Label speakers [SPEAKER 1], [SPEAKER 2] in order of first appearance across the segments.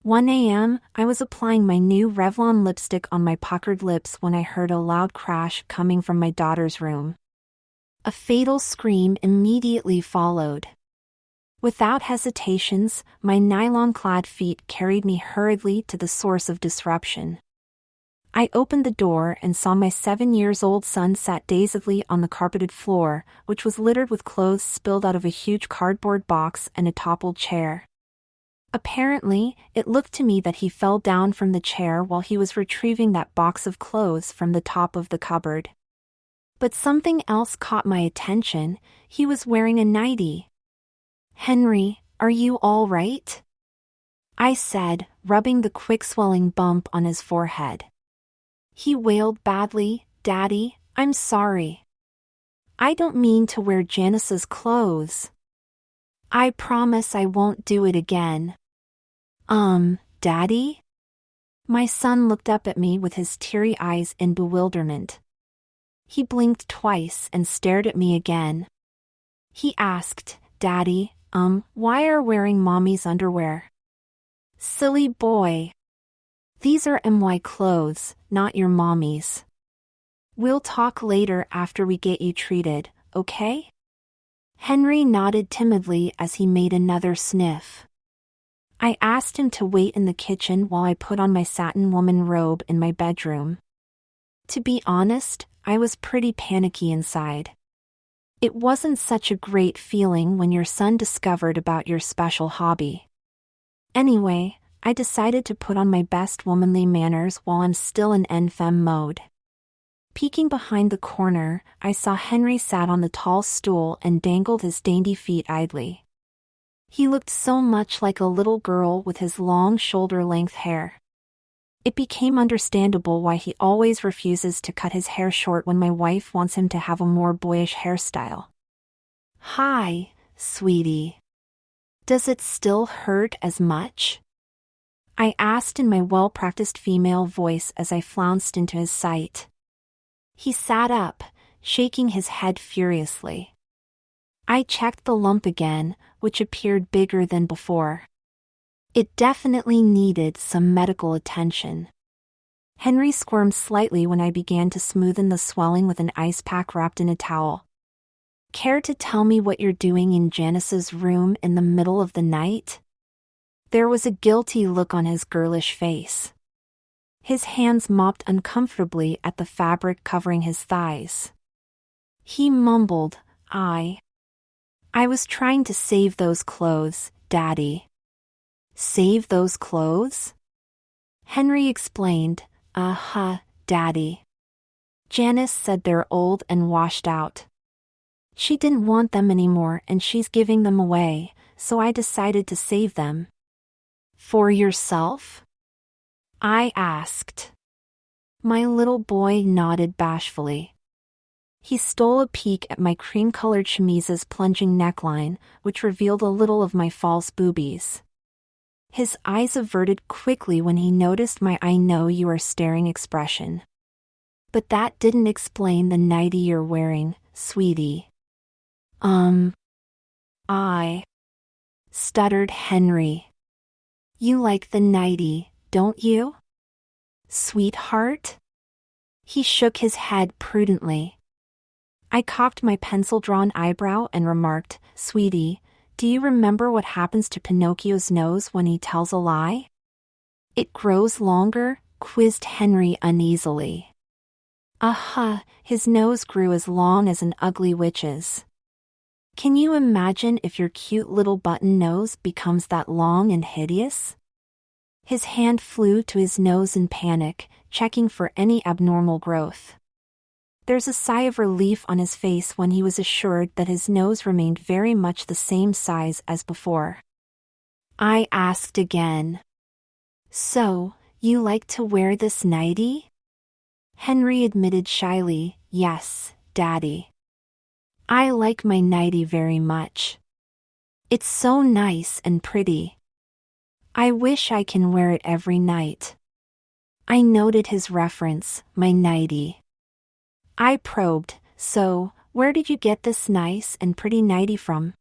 [SPEAKER 1] 1 a.m., I was applying my new Revlon lipstick on my puckered lips when I heard a loud crash coming from my daughter's room. A fatal scream immediately followed. Without hesitations, my nylon-clad feet carried me hurriedly to the source of disruption. I opened the door and saw my 7-year-old son sat dazedly on the carpeted floor, which was littered with clothes spilled out of a huge cardboard box and a toppled chair. Apparently, it looked to me that he fell down from the chair while he was retrieving that box of clothes from the top of the cupboard. But something else caught my attention. He was wearing a nightie. "Henry, are you all right?" I said, rubbing the quick swelling bump on his forehead. He wailed badly, "Daddy, I'm sorry. I don't mean to wear Janice's clothes. I promise I won't do it again." Daddy?" My son looked up at me with his teary eyes in bewilderment. He blinked twice and stared at me again. He asked, "Daddy, why are wearing mommy's underwear?" "Silly boy. These are my clothes, not your mommy's. We'll talk later after we get you treated, okay?" Henry nodded timidly as he made another sniff. I asked him to wait in the kitchen while I put on my satin woman robe in my bedroom. To be honest, I was pretty panicky inside. It wasn't such a great feeling when your son discovered about your special hobby. Anyway, I decided to put on my best womanly manners while I'm still in NFEM mode. Peeking behind the corner, I saw Henry sat on the tall stool and dangled his dainty feet idly. He looked so much like a little girl with his long shoulder-length hair. It became understandable why he always refuses to cut his hair short when my wife wants him to have a more boyish hairstyle. "Hi, sweetie. Does it still hurt as much?" I asked in my well-practiced female voice as I flounced into his sight. He sat up, shaking his head furiously. I checked the lump again, which appeared bigger than before. It definitely needed some medical attention. Henry squirmed slightly when I began to smoothen the swelling with an ice pack wrapped in a towel. "Care to tell me what you're doing in Janice's room in the middle of the night?" There was a guilty look on his girlish face. His hands mopped uncomfortably at the fabric covering his thighs. He mumbled, I was trying to save those clothes, Daddy." "Save those clothes?" Henry explained, Daddy. Janice said they're old and washed out. She didn't want them anymore and she's giving them away, so I decided to save them." "For yourself?" I asked. My little boy nodded bashfully. He stole a peek at my cream-colored chemise's plunging neckline, which revealed a little of my false boobies. His eyes averted quickly when he noticed my "I know you are staring" expression. "But that didn't explain the nightie you're wearing, sweetie." I stuttered Henry. "You like the nightie, don't you, sweetheart?" He shook his head prudently. I cocked my pencil-drawn eyebrow and remarked, "Sweetie, do you remember what happens to Pinocchio's nose when he tells a lie?" "It grows longer," quizzed Henry uneasily. His nose grew as long as an ugly witch's. Can you imagine if your cute little button nose becomes that long and hideous? His hand flew to his nose in panic, checking for any abnormal growth. There's a sigh of relief on his face when he was assured that his nose remained very much the same size as before. I asked again, "So, you like to wear this nightie?" Henry admitted shyly, "Yes, Daddy. I like my nightie very much. It's so nice and pretty. I wish I can wear it every night." I noted his reference, my nightie. I probed, "So, where did you get this nice and pretty nightie from?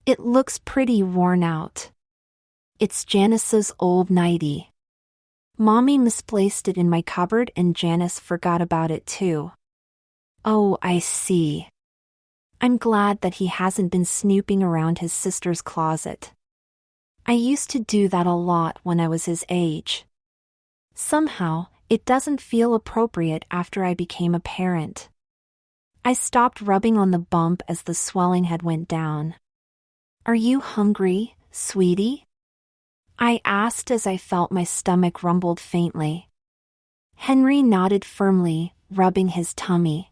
[SPEAKER 1] It looks pretty worn out." It's Janice's old nightie. Mommy misplaced it in my cupboard and Janice forgot about it too. Oh, I see. I'm glad that he hasn't been snooping around his sister's closet. I used to do that a lot when I was his age. Somehow, it doesn't feel appropriate after I became a parent. I stopped rubbing on the bump as the swelling had went down. Are you hungry, sweetie? I asked as I felt my stomach rumbled faintly. Henry nodded firmly, rubbing his tummy.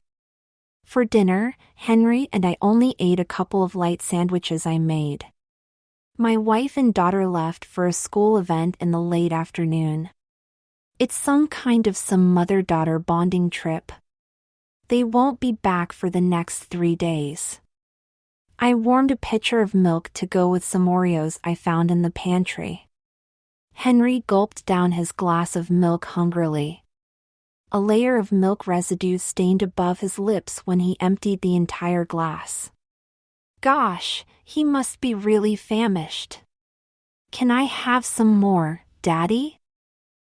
[SPEAKER 1] For dinner, Henry and I only ate a couple of light sandwiches I made. My wife and daughter left for a school event in the late afternoon. It's some mother-daughter bonding trip. They won't be back for the next 3 days. I warmed a pitcher of milk to go with some Oreos I found in the pantry. Henry gulped down his glass of milk hungrily. A layer of milk residue stained above his lips when he emptied the entire glass. Gosh, he must be really famished. Can I have some more, Daddy?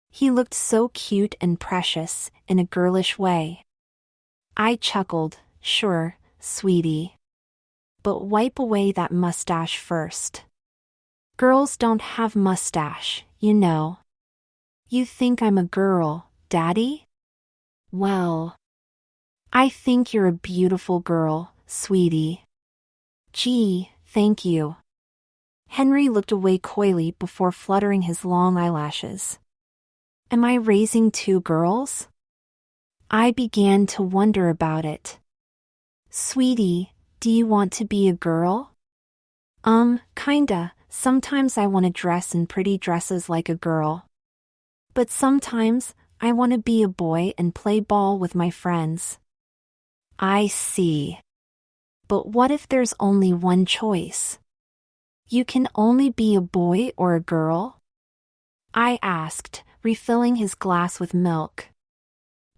[SPEAKER 1] He looked so cute and precious, in a girlish way. I chuckled, sure, sweetie. But wipe away that mustache first. Girls don't have mustache, you know. You think I'm a girl, Daddy? Well, I think you're a beautiful girl, sweetie. Gee, thank you. Henry looked away coyly before fluttering his long eyelashes. Am I raising 2 girls? I began to wonder about it. Sweetie, do you want to be a girl? Kinda. Sometimes I want to dress in pretty dresses like a girl. But sometimes, I want to be a boy and play ball with my friends. I see. But what if there's only one choice? You can only be a boy or a girl? I asked, refilling his glass with milk.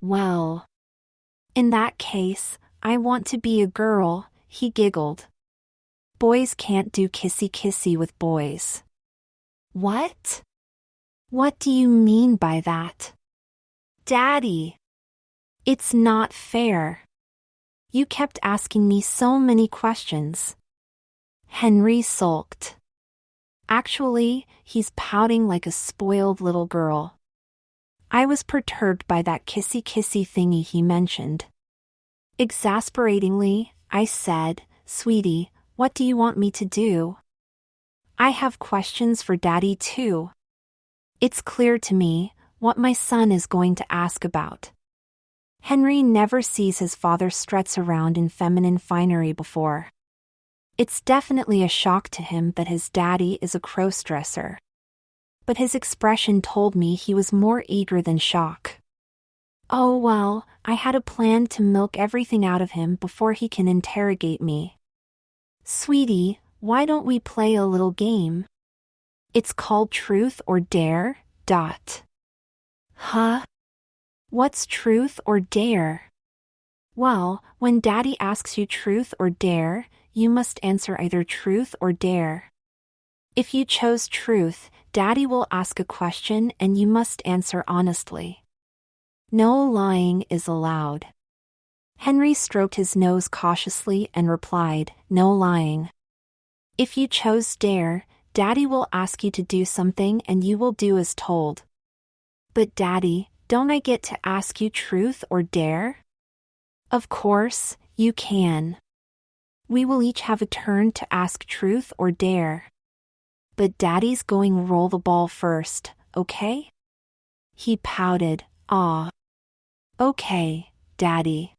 [SPEAKER 1] Well, in that case, I want to be a girl, he giggled. Boys can't do kissy-kissy with boys. What? What do you mean by that? Daddy! It's not fair. You kept asking me so many questions. Henry sulked. Actually, he's pouting like a spoiled little girl. I was perturbed by that kissy-kissy thingy he mentioned. Exasperatingly, I said, Sweetie, what do you want me to do? I have questions for Daddy too. It's clear to me what my son is going to ask about. Henry never sees his father strutz around in feminine finery before. It's definitely a shock to him that his daddy is a crossdresser. But his expression told me he was more eager than shock. Oh well, I had a plan to milk everything out of him before he can interrogate me. Sweetie, why don't we play a little game? It's called Truth or Dare, . Huh? What's truth or dare? Well, when Daddy asks you truth or dare, you must answer either truth or dare. If you chose truth, Daddy will ask a question and you must answer honestly. No lying is allowed. Henry stroked his nose cautiously and replied, no lying. If you chose dare, Daddy will ask you to do something and you will do as told. But Daddy, don't I get to ask you truth or dare? Of course, you can. We will each have a turn to ask truth or dare. But Daddy's going roll the ball first, okay? He pouted, aw. Okay, Daddy.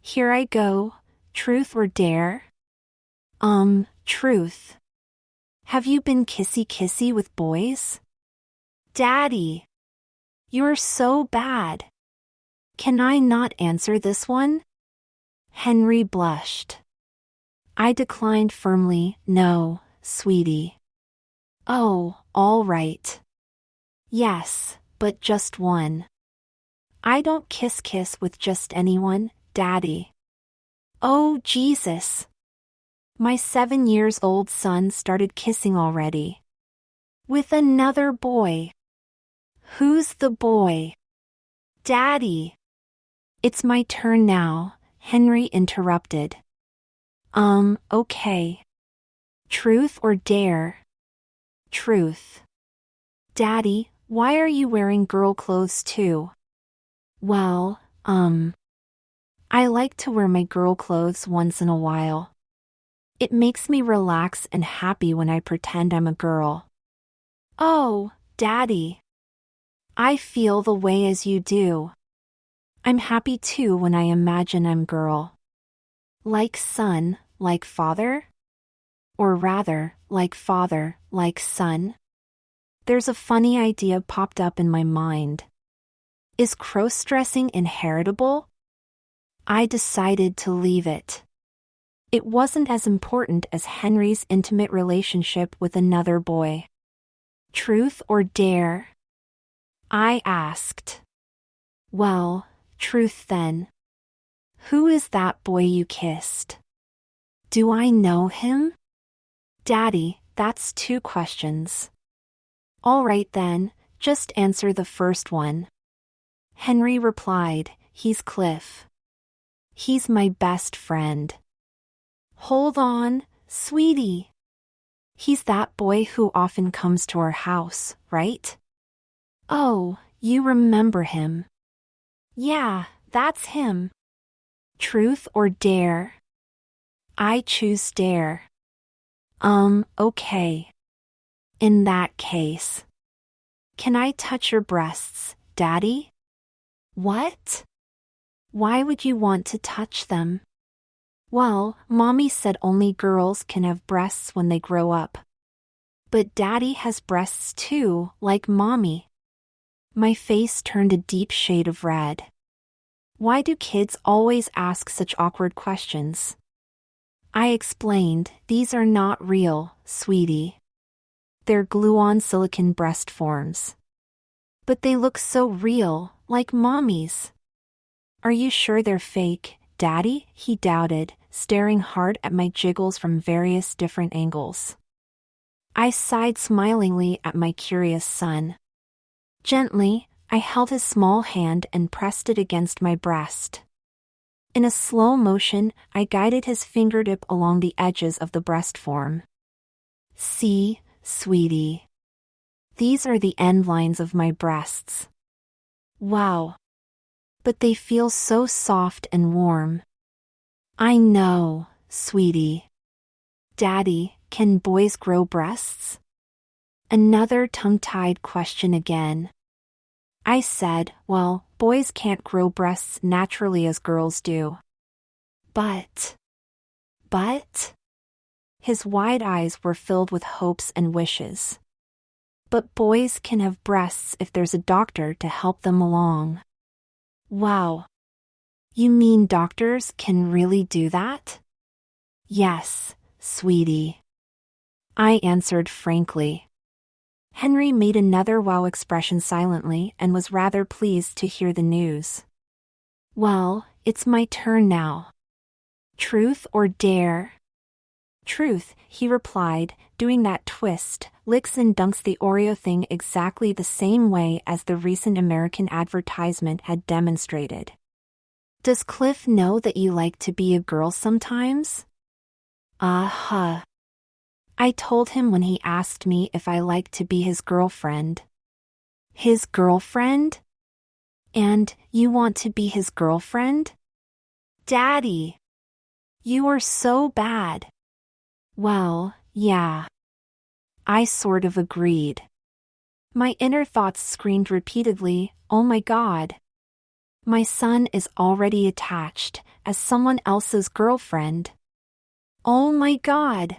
[SPEAKER 1] Here I go, truth or dare? Truth. Have you been kissy-kissy with boys? Daddy! You're so bad. Can I not answer this one? Henry blushed. I declined firmly, no, sweetie. Oh, all right. Yes, but just one. I don't kiss with just anyone, Daddy. Oh, Jesus. My 7-year-old son started kissing already. With another boy. Who's the boy? Daddy. It's my turn now, Henry interrupted. Okay. Truth or dare? Truth. Daddy, why are you wearing girl clothes too? Well, I like to wear my girl clothes once in a while. It makes me relax and happy when I pretend I'm a girl. Oh, Daddy. I feel the way as you do. I'm happy too when I imagine I'm girl. Like son, like father? Or rather, like father, like son? There's a funny idea popped up in my mind. Is crossdressing inheritable? I decided to leave it. It wasn't as important as Henry's intimate relationship with another boy. Truth or dare? I asked. Well, truth then. Who is that boy you kissed? Do I know him? Daddy, that's 2 questions. All right then, just answer the first one. Henry replied, he's Cliff. He's my best friend. Hold on, sweetie. He's that boy who often comes to our house, right? Oh, you remember him. Yeah, that's him. Truth or dare? I choose dare. Okay. In that case. Can I touch your breasts, Daddy? What? Why would you want to touch them? Well, Mommy said only girls can have breasts when they grow up. But Daddy has breasts too, like Mommy. My face turned a deep shade of red. Why do kids always ask such awkward questions? I explained, these are not real, sweetie. They're glue-on silicone breast forms. But they look so real, like Mommy's. Are you sure they're fake, Daddy? He doubted, staring hard at my jiggles from various different angles. I sighed smilingly at my curious son. Gently, I held his small hand and pressed it against my breast. In a slow motion, I guided his fingertip along the edges of the breast form. See, sweetie. These are the end lines of my breasts. Wow. But they feel so soft and warm. I know, sweetie. Daddy, can boys grow breasts? Another tongue-tied question again. I said, well, boys can't grow breasts naturally as girls do. But. His wide eyes were filled with hopes and wishes. But boys can have breasts if there's a doctor to help them along. Wow. You mean doctors can really do that? Yes, sweetie. I answered frankly. Henry made another wow expression silently and was rather pleased to hear the news. Well, it's my turn now. Truth or dare? Truth, he replied, doing that twist, licks and dunks the Oreo thing exactly the same way as the recent American advertisement had demonstrated. Does Cliff know that you like to be a girl sometimes? Uh-huh. I told him when he asked me if I like to be his girlfriend. His girlfriend? And you want to be his girlfriend? Daddy! You are so bad. Well, yeah. I sort of agreed. My inner thoughts screamed repeatedly, oh my God. My son is already attached as someone else's girlfriend. Oh my God.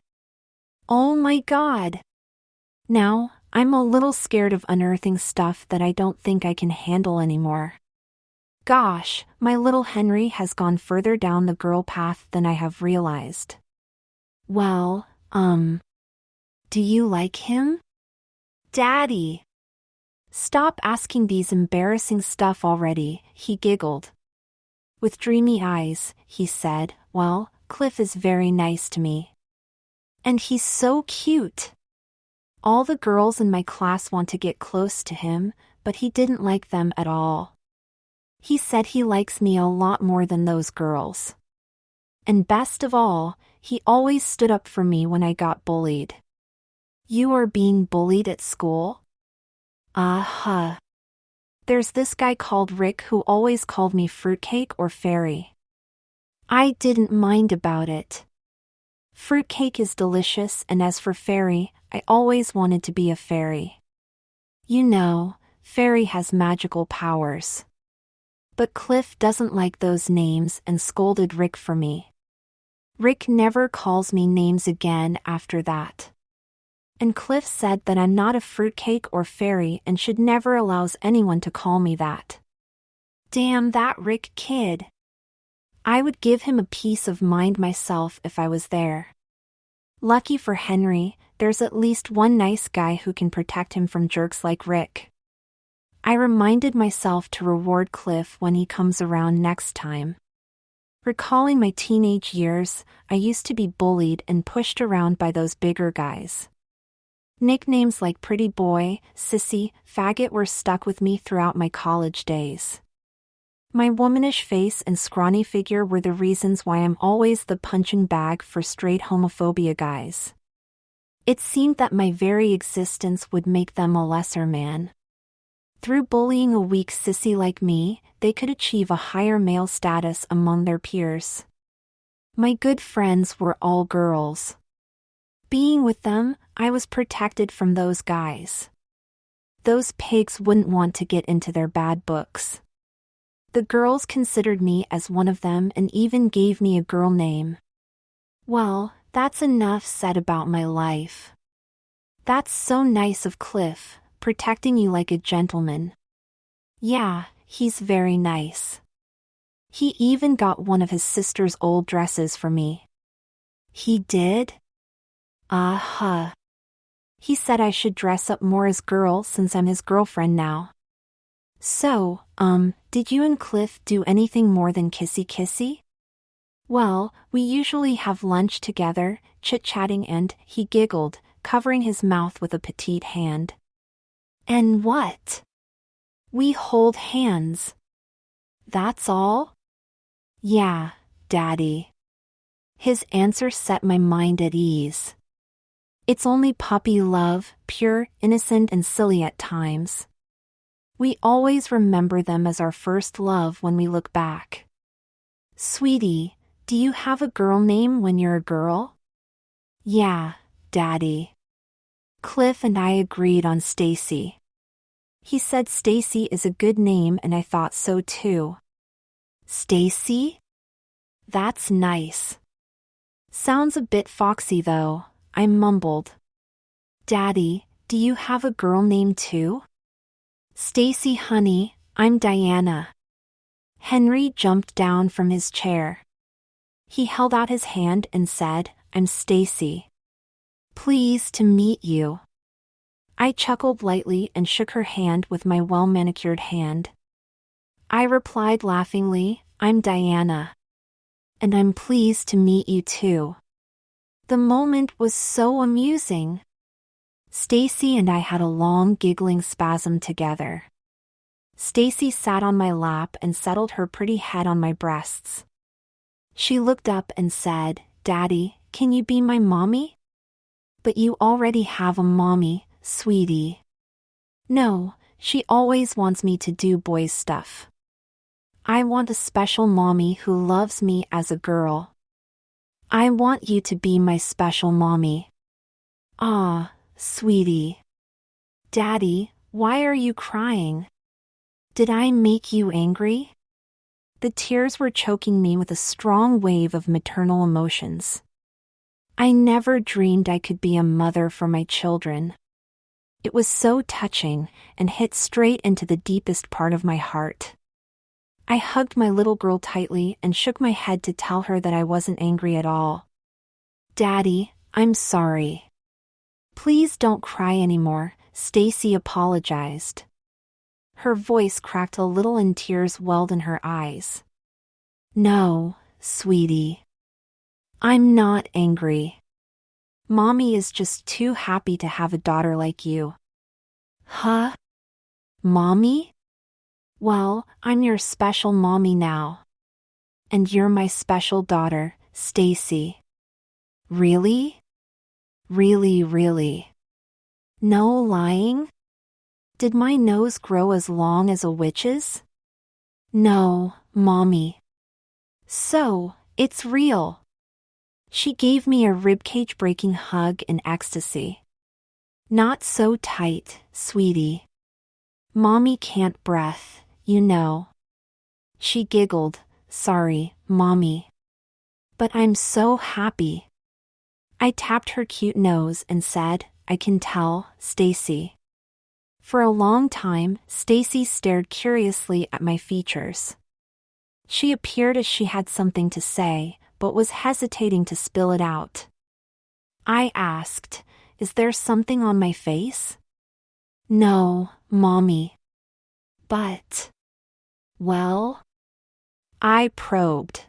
[SPEAKER 1] Oh my God. Now, I'm a little scared of unearthing stuff that I don't think I can handle anymore. Gosh, my little Henry has gone further down the girl path than I have realized. Well, do you like him? Daddy! Stop asking these embarrassing stuff already, he giggled. With dreamy eyes, he said, well, Cliff is very nice to me. And he's so cute. All the girls in my class want to get close to him, but he didn't like them at all. He said he likes me a lot more than those girls. And best of all, he always stood up for me when I got bullied. You are being bullied at school? Uh-huh. There's this guy called Rick who always called me fruitcake or fairy. I didn't mind about it. Fruitcake is delicious, and as for fairy, I always wanted to be a fairy. You know, fairy has magical powers. But Cliff doesn't like those names and scolded Rick for me. Rick never calls me names again after that. And Cliff said that I'm not a fruitcake or fairy and should never allows anyone to call me that. Damn that Rick kid. I would give him a piece of mind myself if I was there. Lucky for Henry, there's at least one nice guy who can protect him from jerks like Rick. I reminded myself to reward Cliff when he comes around next time. Recalling my teenage years, I used to be bullied and pushed around by those bigger guys. Nicknames like pretty boy, sissy, faggot were stuck with me throughout my college days. My womanish face and scrawny figure were the reasons why I'm always the punching bag for straight homophobia guys. It seemed that my very existence would make them a lesser man. Through bullying a weak sissy like me, they could achieve a higher male status among their peers. My good friends were all girls. Being with them, I was protected from those guys. Those pigs wouldn't want to get into their bad books. The girls considered me as one of them and even gave me a girl name. Well, that's enough said about my life. That's so nice of Cliff, protecting you like a gentleman. Yeah, he's very nice. He even got one of his sister's old dresses for me. He did? Uh-huh. He said I should dress up more as girl since I'm his girlfriend now. So, did you and Cliff do anything more than kissy-kissy? Well, we usually have lunch together, chit-chatting, and he giggled, covering his mouth with a petite hand. And what? We hold hands. That's all? Yeah, Daddy. His answer set my mind at ease. It's only puppy love, pure, innocent, and silly at times. We always remember them as our first love when we look back. Sweetie, do you have a girl name when you're a girl? Yeah, Daddy. Cliff and I agreed on Stacy. He said Stacy is a good name and I thought so too. Stacy? That's nice. Sounds a bit foxy though, I mumbled. Daddy, do you have a girl name too? Stacy honey, I'm Diana. Henry jumped down from his chair. He held out his hand and said, I'm Stacy. Pleased to meet you. I chuckled lightly and shook her hand with my well-manicured hand. I replied laughingly, I'm Diana. And I'm pleased to meet you too. The moment was so amusing. Stacy and I had a long giggling spasm together. Stacy sat on my lap and settled her pretty head on my breasts. She looked up and said, Daddy, can you be my mommy? But you already have a mommy, sweetie. No, she always wants me to do boys' stuff. I want a special mommy who loves me as a girl. I want you to be my special mommy. Ah, sweetie. Daddy, why are you crying? Did I make you angry? The tears were choking me with a strong wave of maternal emotions. I never dreamed I could be a mother for my children. It was so touching and hit straight into the deepest part of my heart. I hugged my little girl tightly and shook my head to tell her that I wasn't angry at all. Daddy, I'm sorry. Please don't cry anymore, Stacy apologized. Her voice cracked a little and tears welled in her eyes. No, sweetie. I'm not angry. Mommy is just too happy to have a daughter like you. Huh? Mommy? Well, I'm your special mommy now. And you're my special daughter, Stacy. Really? Really, really? No lying? Did my nose grow as long as a witch's? No, Mommy. So, it's real. She gave me a ribcage-breaking hug in ecstasy. Not so tight, sweetie. Mommy can't breath, you know. She giggled, sorry, Mommy. But I'm so happy. I tapped her cute nose and said, I can tell, Stacy. For a long time, Stacy stared curiously at my features. She appeared as she had something to say, but was hesitating to spill it out. I asked, is there something on my face? No, Mommy. But... well? I probed.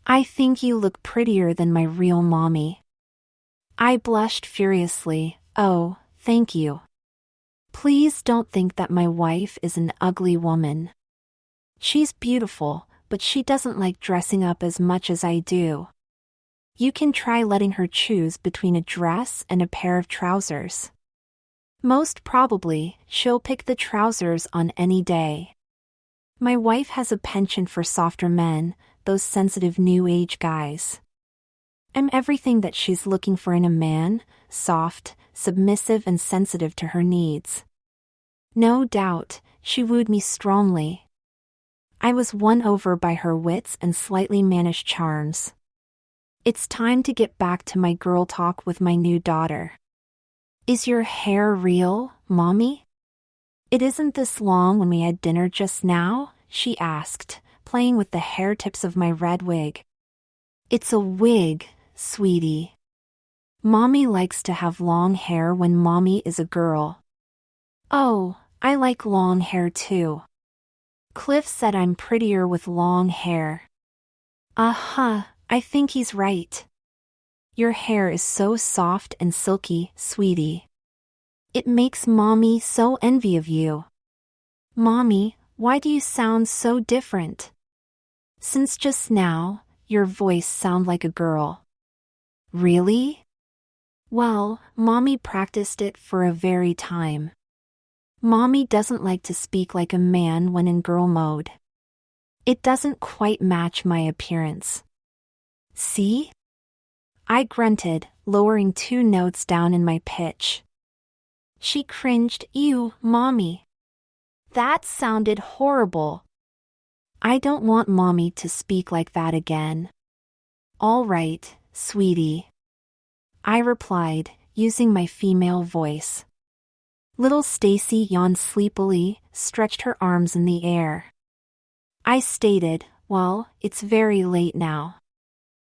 [SPEAKER 1] I think you look prettier than my real mommy. I blushed furiously. Oh, thank you. Please don't think that my wife is an ugly woman. She's beautiful, but she doesn't like dressing up as much as I do. You can try letting her choose between a dress and a pair of trousers. Most probably, she'll pick the trousers on any day. My wife has a penchant for softer men, those sensitive new age guys. I'm everything that she's looking for in a man, soft, submissive and sensitive to her needs. No doubt, she wooed me strongly. I was won over by her wits and slightly mannish charms. It's time to get back to my girl talk with my new daughter. Is your hair real, Mommy? It isn't this long when we had dinner just now, she asked, playing with the hair tips of my red wig. It's a wig, sweetie. Mommy likes to have long hair when Mommy is a girl. Oh, I like long hair too. Cliff said I'm prettier with long hair. Uh-huh, I think he's right. Your hair is so soft and silky, sweetie. It makes Mommy so envy of you. Mommy, why do you sound so different? Since just now, your voice sounds like a girl. Really? Well, Mommy practiced it for a very time. Mommy doesn't like to speak like a man when in girl mode. It doesn't quite match my appearance. See? I grunted, lowering 2 notes down in my pitch. She cringed. Ew, Mommy. That sounded horrible. I don't want Mommy to speak like that again. All right, sweetie. I replied, using my female voice. Little Stacy yawned sleepily, stretched her arms in the air. I stated, well, it's very late now.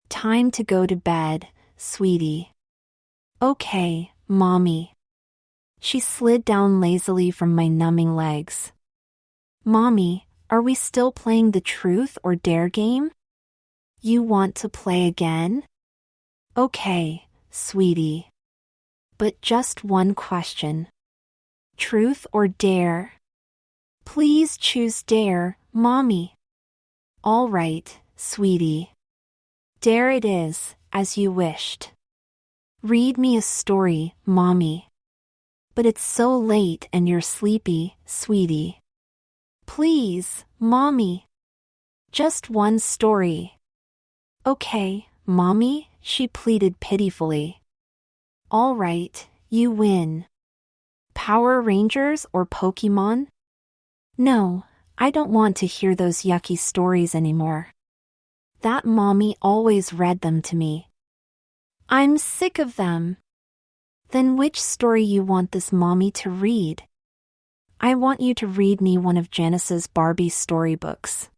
[SPEAKER 1] Time to go to bed, sweetie. Okay, Mommy. She slid down lazily from my numbing legs. Mommy, are we still playing the truth or dare game? You want to play again? Okay, sweetie. But just one question. Truth or dare? Please choose dare, Mommy. All right, sweetie. Dare it is, as you wished. Read me a story, Mommy. But it's so late and you're sleepy, sweetie. Please, Mommy. Just one story. Okay, Mommy, she pleaded pitifully. All right, you win. Power Rangers or Pokemon? No, I don't want to hear those yucky stories anymore. That Mommy always read them to me. I'm sick of them. Then which story you want this Mommy to read? I want you to read me one of Janice's Barbie storybooks.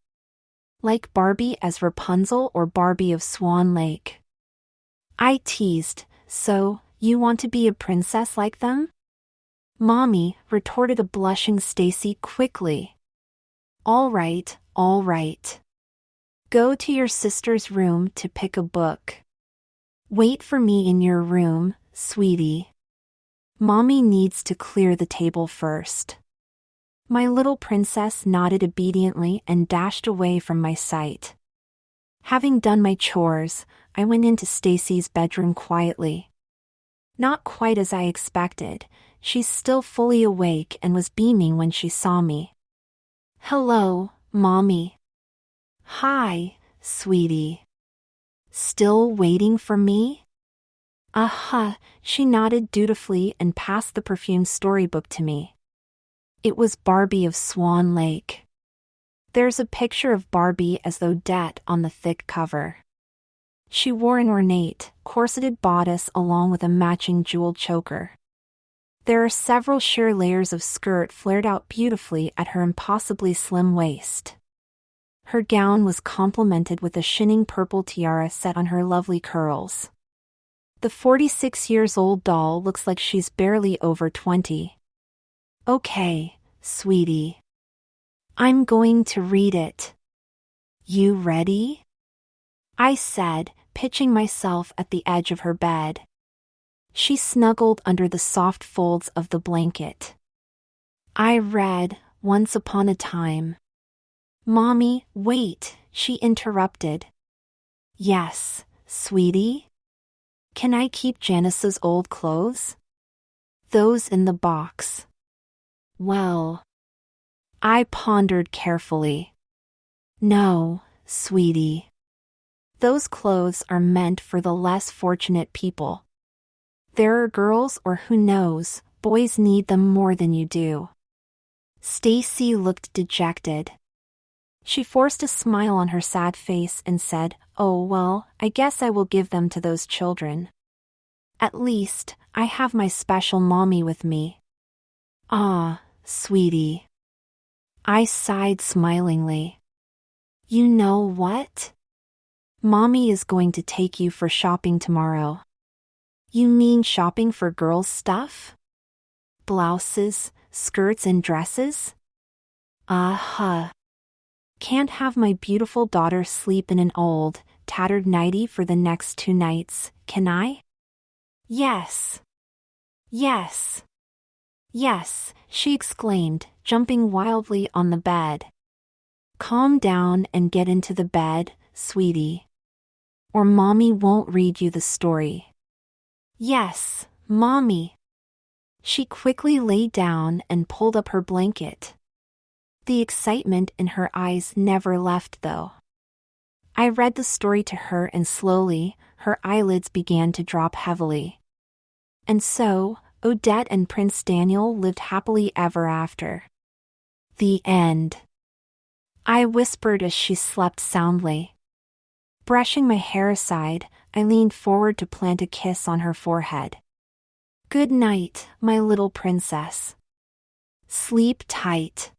[SPEAKER 1] Like Barbie as Rapunzel or Barbie of Swan Lake. I teased, so, you want to be a princess like them? Mommy, retorted a blushing Stacy quickly. All right, all right. Go to your sister's room to pick a book. Wait for me in your room, sweetie. Mommy needs to clear the table first. My little princess nodded obediently and dashed away from my sight. Having done my chores, I went into Stacy's bedroom quietly. Not quite as I expected. She's still fully awake and was beaming when she saw me. Hello, Mommy. Hi, sweetie. Still waiting for me? She nodded dutifully and passed the perfumed storybook to me. It was Barbie of Swan Lake. There's a picture of Barbie as Odette on the thick cover. She wore an ornate, corseted bodice along with a matching jeweled choker. There are several sheer layers of skirt flared out beautifully at her impossibly slim waist. Her gown was complemented with a shining purple tiara set on her lovely curls. The 46-years-old doll looks like she's barely over 20. Okay, sweetie. I'm going to read it. You ready? I said, pitching myself at the edge of her bed. She snuggled under the soft folds of the blanket. I read, Once Upon a Time. Mommy, wait, she interrupted. Yes, sweetie? Can I keep Janice's old clothes? Those in the box. Well, I pondered carefully. No, sweetie. Those clothes are meant for the less fortunate people. There are girls, or who knows, boys need them more than you do. Stacy looked dejected. She forced a smile on her sad face and said, Oh well, I guess I will give them to those children. At least, I have my special mommy with me. Ah, sweetie. I sighed smilingly. You know what? Mommy is going to take you for shopping tomorrow. You mean shopping for girls' stuff? Blouses, skirts and dresses? Can't have my beautiful daughter sleep in an old, tattered nightie for the next 2 nights, can I? Yes. Yes. Yes, she exclaimed, jumping wildly on the bed. Calm down and get into the bed, sweetie. Or Mommy won't read you the story. Yes, Mommy. She quickly lay down and pulled up her blanket. The excitement in her eyes never left though. I read the story to her and slowly, her eyelids began to drop heavily. And so, Odette and Prince Daniel lived happily ever after. The end. I whispered as she slept soundly. Brushing my hair aside, I leaned forward to plant a kiss on her forehead. Good night, my little princess. Sleep tight.